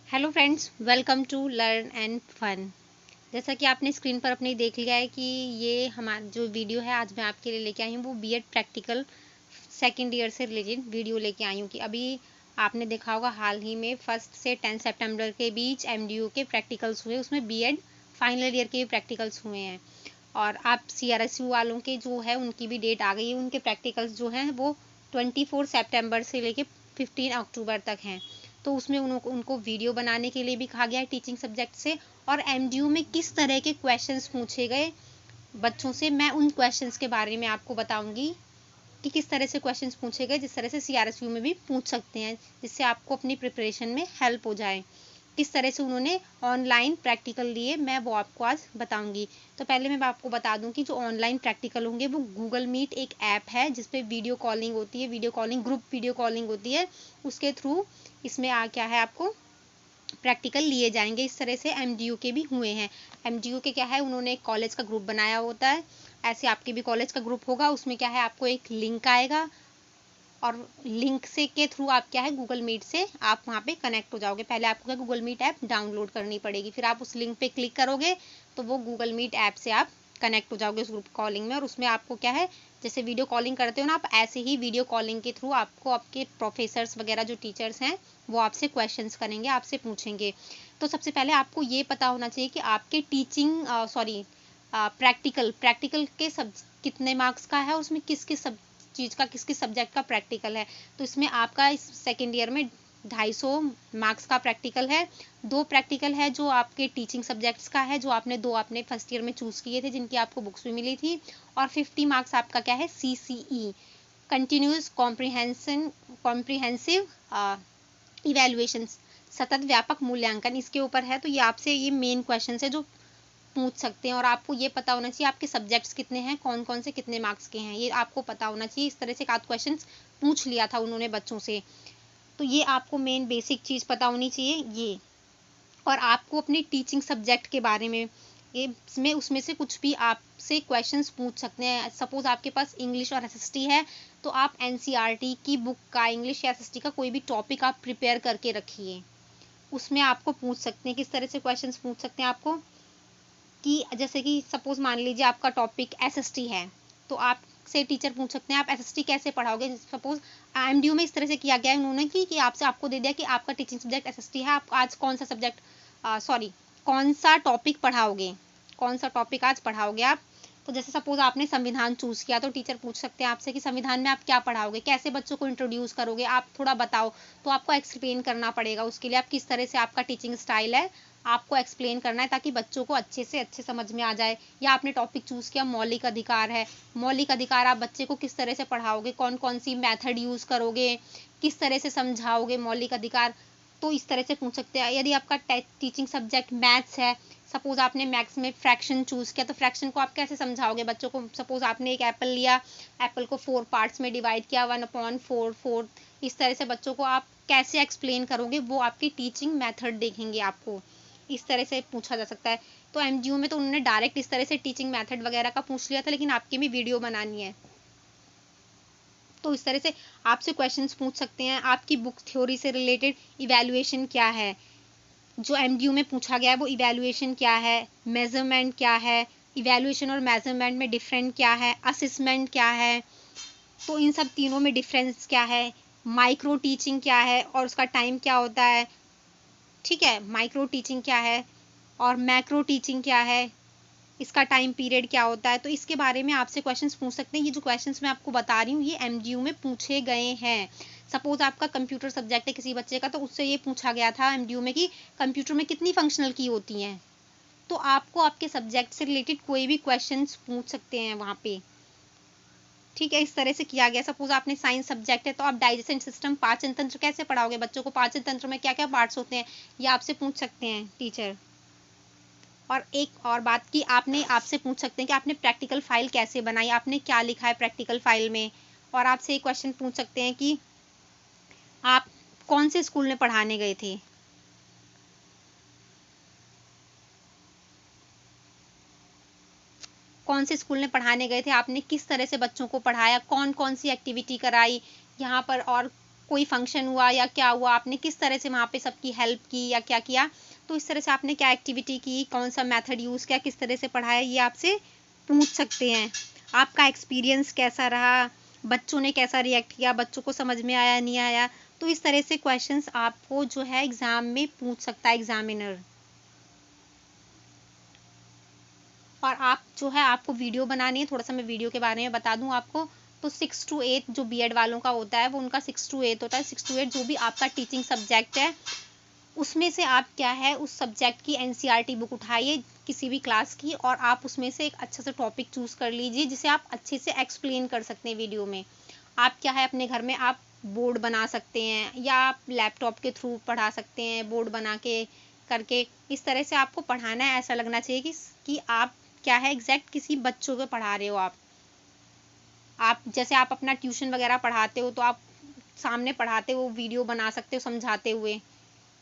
Hello friends, welcome to learn and fun. जैसा कि आपने स्क्रीन पर अपने देख लिया है कि ये हमारा जो वीडियो है आज मैं आपके लिए लेके आई हूँ वो बीएड प्रैक्टिकल सेकंड ईयर से रिलेटेड वीडियो लेके आई हूँ कि अभी आपने देखा होगा हाल ही में 1 से 10 सितंबर के बीच एमडीयू के प्रैक्टिकल्स हुए, उसमें बीएड फाइनल ईयर के भी प्रैक्टिकल्स हुए हैं। और आप सीआरएसयू वालों के जो है उनकी भी डेट आ गई है, उनके प्रैक्टिकल्स जो हैं वो 24 सितंबर से लेके 15 अक्टूबर तक हैं। तो उसमें उनको वीडियो बनाने के लिए भी कहा गया है टीचिंग सब्जेक्ट से, और एमडीयू में किस तरह के क्वेश्चंस पूछे गए बच्चों से मैं उन क्वेश्चंस के बारे में आपको बताऊंगी कि किस तरह से क्वेश्चंस पूछे गए जिस तरह से सीआरएसयू में भी पूछ सकते हैं, जिससे आपको अपनी प्रिपरेशन में हेल्प हो जाए। किस तरह से उन्होंने ऑनलाइन प्रैक्टिकल लिए मैं वो आपको आज बताऊंगी। तो पहले मैं आपको बता दूं कि जो ऑनलाइन प्रैक्टिकल होंगे वो गूगल मीट एक ऐप है जिसपे वीडियो कॉलिंग होती है, video calling group video calling होती है, उसके थ्रू इसमें क्या है आपको प्रैक्टिकल लिए जाएंगे। इस तरह से एमडीयू के भी हुए हैं। एमडीयू के क्या है, उन्होंने एक कॉलेज का ग्रुप बनाया होता है, ऐसे आपके भी कॉलेज का ग्रुप होगा। उसमें क्या है आपको एक लिंक आएगा और लिंक से के थ्रू आप क्या है गूगल मीट से आप वहाँ पे कनेक्ट हो जाओगे। पहले आपको क्या गूगल मीट ऐप डाउनलोड करनी पड़ेगी, फिर आप उस लिंक पे क्लिक करोगे तो वो गूगल मीट ऐप से आप कनेक्ट हो जाओगे उस ग्रुप कॉलिंग में। और उसमें आपको क्या है, जैसे वीडियो कॉलिंग करते हो ना आप, ऐसे ही वीडियो कॉलिंग के थ्रू आपको आपके प्रोफेसर्स वगैरह जो टीचर्स हैं वो आपसे क्वेश्चंस करेंगे, आपसे पूछेंगे। तो सबसे पहले आपको ये पता होना चाहिए कि आपके टीचिंग प्रैक्टिकल के सब कितने मार्क्स का है, उसमें किस किस सब चीज़ का किस किस सब्जेक्ट का प्रैक्टिकल है। तो इसमें आपका इस सेकेंड ईयर में 250 मार्क्स का प्रैक्टिकल है। 2 प्रैक्टिकल है जो आपके टीचिंग सब्जेक्ट्स का है, जो आपने 2 आपने फर्स्ट ईयर में चूज़ किए थे जिनकी आपको बुक्स भी मिली थी। और 50 मार्क्स आपका क्या है सीसीई, कंटिन्यूस कॉम्प्रिहेंसिव इवेल्युएशन, सतत व्यापक मूल्यांकन, इसके ऊपर है। तो ये आपसे ये मेन क्वेश्चन है जो पूछ सकते हैं। और आपको ये पता होना चाहिए आपके सब्जेक्ट्स कितने हैं, कौन कौन से कितने मार्क्स के हैं, ये आपको पता होना चाहिए। इस तरह से एक आध क्वेश्चन पूछ लिया था उन्होंने बच्चों से, तो ये आपको मेन बेसिक चीज़ पता होनी चाहिए ये। और आपको अपने टीचिंग सब्जेक्ट के बारे में ये इसमें उसमें से कुछ भी आपसे क्वेश्चंस पूछ सकते हैं। सपोज आपके पास इंग्लिश और एसएसटी है तो आप एनसीईआरटी की बुक का इंग्लिश या एसएसटी का कोई भी टॉपिक आप प्रिपेयर करके रखिए, उसमें आपको पूछ सकते हैं। किस तरह से क्वेश्चंस पूछ सकते हैं आपको कि जैसे कि सपोज मान लीजिए आपका टॉपिक एसएसटी है तो आप से टीचर पूछ सकते हैं आप एसएसटी कैसे पढ़ाओगे। सपोज एमडीयू में इस तरह से किया गया है उन्होंने कि आपसे आपको दे दिया कि आपका टीचिंग सब्जेक्ट एसएसटी है, आप आज कौन सा सब्जेक्ट कौन सा टॉपिक पढ़ाओगे, कौन सा टॉपिक आज पढ़ाओगे आप। तो जैसे सपोज आपने संविधान चूज किया तो टीचर पूछ सकते हैं आपसे कि संविधान में आप क्या पढ़ाओगे, कैसे बच्चों को इंट्रोड्यूस करोगे, आप थोड़ा बताओ। तो आपको एक्सप्लेन करना पड़ेगा उसके लिए आप किस तरह से आपका टीचिंग स्टाइल है, आपको एक्सप्लेन करना है ताकि बच्चों को अच्छे से अच्छे समझ में आ जाए। या आपने टॉपिक चूज किया मौलिक अधिकार है, मौलिक अधिकार आप बच्चे को किस तरह से पढ़ाओगे, कौन कौन सी मेथड यूज करोगे, किस तरह से समझाओगे मौलिक अधिकार। तो इस तरह से पूछ सकते हैं। यदि आपका टीचिंग सब्जेक्ट मैथ्स है, सपोज आपने मैथ्स में फ्रैक्शन चूज किया तो फ्रैक्शन को आप कैसे समझाओगे बच्चों को। सपोज आपने एक एप्पल लिया, एप्पल को 4 पार्ट्स में डिवाइड किया, 1/4, इस तरह से बच्चों को आप कैसे एक्सप्लेन करोगे वो आपकी टीचिंग मेथड देखेंगे आपको। इस तरह से पूछा जा सकता है। तो एमडीयू में तो उन्होंने डायरेक्ट इस तरह से टीचिंग मेथड वगैरह का पूछ लिया था, लेकिन आपकी भी वीडियो बनानी है तो इस तरह से आपसे क्वेश्चंस पूछ सकते हैं। आपकी बुक थ्योरी से रिलेटेड इवैल्यूएशन क्या है, जो एमडीयू में पूछा गया है वो इवैल्यूएशन क्या है, मेजरमेंट क्या है, इवैल्यूएशन और मेजरमेंट में डिफरेंट क्या है, असेसमेंट क्या है, तो इन सब तीनों में डिफरेंस क्या है, माइक्रो टीचिंग क्या है और उसका टाइम क्या होता है। ठीक है, माइक्रो टीचिंग क्या है और मैक्रो टीचिंग क्या है, इसका टाइम पीरियड क्या होता है। तो इसके बारे में आपसे क्वेश्चंस पूछ सकते हैं। ये जो क्वेश्चंस मैं आपको बता रही हूँ ये एमडीयू में पूछे गए हैं। सपोज आपका कंप्यूटर सब्जेक्ट है किसी बच्चे का तो उससे ये पूछा गया था एमडीयू में कि कंप्यूटर में कितनी फंक्शनल की होती हैं। तो आपको आपके सब्जेक्ट से रिलेटेड कोई भी क्वेश्चंस पूछ सकते हैं वहाँ पे। ठीक है, इस तरह से किया गया। सपोज आपने साइंस सब्जेक्ट है तो आप डाइजेशन सिस्टम पाचन तंत्र कैसे पढ़ाओगे बच्चों को, पाचन तंत्र में क्या क्या पार्ट्स होते हैं ये आपसे पूछ सकते हैं टीचर। और एक और बात कि आपने आपसे पूछ सकते हैं कि आपने प्रैक्टिकल फाइल कैसे बनाई, आपने क्या लिखा है प्रैक्टिकल फाइल में। और आपसे एक क्वेश्चन पूछ सकते हैं कि आप कौन से स्कूल में पढ़ाने गए थे। कौन से स्कूल में पढ़ाने गए थे, आपने किस तरह से बच्चों को पढ़ाया, कौन कौन सी एक्टिविटी कराई यहाँ पर, और कोई फंक्शन हुआ या क्या हुआ, आपने किस तरह से वहाँ पे सबकी हेल्प की या क्या किया, तो इस तरह से आपने क्या एक्टिविटी की, कौन सा मेथड यूज़ किया, किस तरह से पढ़ाया, ये आपसे पूछ सकते हैं। आपका एक्सपीरियंस कैसा रहा, बच्चों ने कैसा रिएक्ट किया, बच्चों को समझ में आया नहीं आया, तो इस तरह से क्वेश्चंस आपको जो है एग्जाम में पूछ सकता है एग्जामिनर। और आप जो है आपको वीडियो बनानी है, थोड़ा सा मैं वीडियो के बारे में बता दूं आपको। तो 6 to 8 जो बीएड वालों का होता है वो उनका 6 to 8 होता है। 6 to 8 जो भी आपका टीचिंग सब्जेक्ट है उसमें से आप क्या है उस सब्जेक्ट की एनसीईआरटी बुक उठाइए किसी भी क्लास की, और आप उसमें से एक अच्छा सा टॉपिक चूज कर लीजिए जिसे आप अच्छे से एक्सप्लेन कर सकते हैं वीडियो में। आप क्या है अपने घर में आप बोर्ड बना सकते हैं या आप लैपटॉप के थ्रू पढ़ा सकते हैं, बोर्ड बना के करके इस तरह से आपको पढ़ाना है। ऐसा लगना चाहिए कि आप क्या है एग्जैक्ट किसी बच्चों को पढ़ा रहे हो। आप जैसे आप अपना ट्यूशन वगैरह पढ़ाते हो तो आप सामने पढ़ाते हो, वीडियो बना सकते हो समझाते हुए,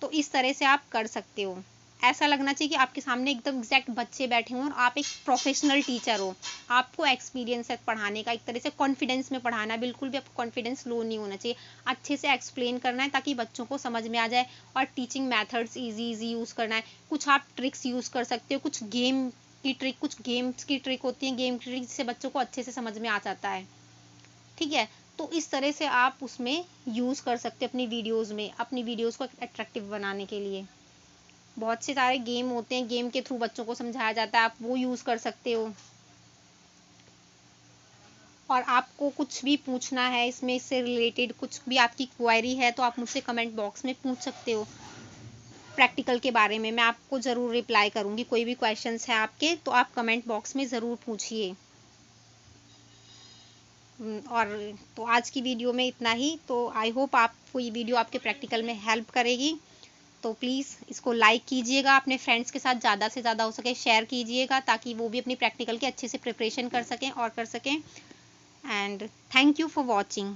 तो इस तरह से आप कर सकते हो। ऐसा लगना चाहिए कि आपके सामने एकदम एग्जैक्ट बच्चे बैठे हों और आप एक प्रोफेशनल टीचर हो। आपको एक्सपीरियंस है पढ़ाने का, एक तरह से कॉन्फिडेंस में पढ़ाना है, बिल्कुल भी आपको कॉन्फिडेंस लो नहीं होना चाहिए। अच्छे से एक्सप्लेन करना है ताकि बच्चों को समझ में आ जाए, और टीचिंग मेथड्स इजी यूज़ करना है। कुछ आप ट्रिक्स यूज़ कर सकते हो, कुछ गेम की ट्रिक, कुछ गेम्स की ट्रिक होती है, गेम की ट्रिक जिससे बच्चों को अच्छे से समझ में आ जाता है। ठीक है, तो इस तरह से आप उसमें यूज़ कर सकते हैं अपनी वीडियोस में, अपनी वीडियोस को अट्रैक्टिव बनाने के लिए। बहुत से सारे गेम होते हैं, गेम के थ्रू बच्चों को समझाया जाता है, आप वो यूज़ कर सकते हो। और आपको कुछ भी पूछना है इसमें, इससे रिलेटेड कुछ भी आपकी क्वेरी है तो आप मुझसे कमेंट बॉक्स में पूछ सकते हो। प्रैक्टिकल के बारे में मैं आपको ज़रूर रिप्लाई करूँगी। कोई भी क्वेश्चंस है आपके तो आप कमेंट बॉक्स में ज़रूर पूछिए। और तो आज की वीडियो में इतना ही। तो आई होप आपको ये वीडियो आपके प्रैक्टिकल में हेल्प करेगी। तो प्लीज़ इसको लाइक कीजिएगा, अपने फ्रेंड्स के साथ ज़्यादा से ज़्यादा हो सके शेयर कीजिएगा ताकि वो भी अपनी प्रैक्टिकल के अच्छे से प्रिपरेशन कर सकें और कर सकें। And thank you for watching.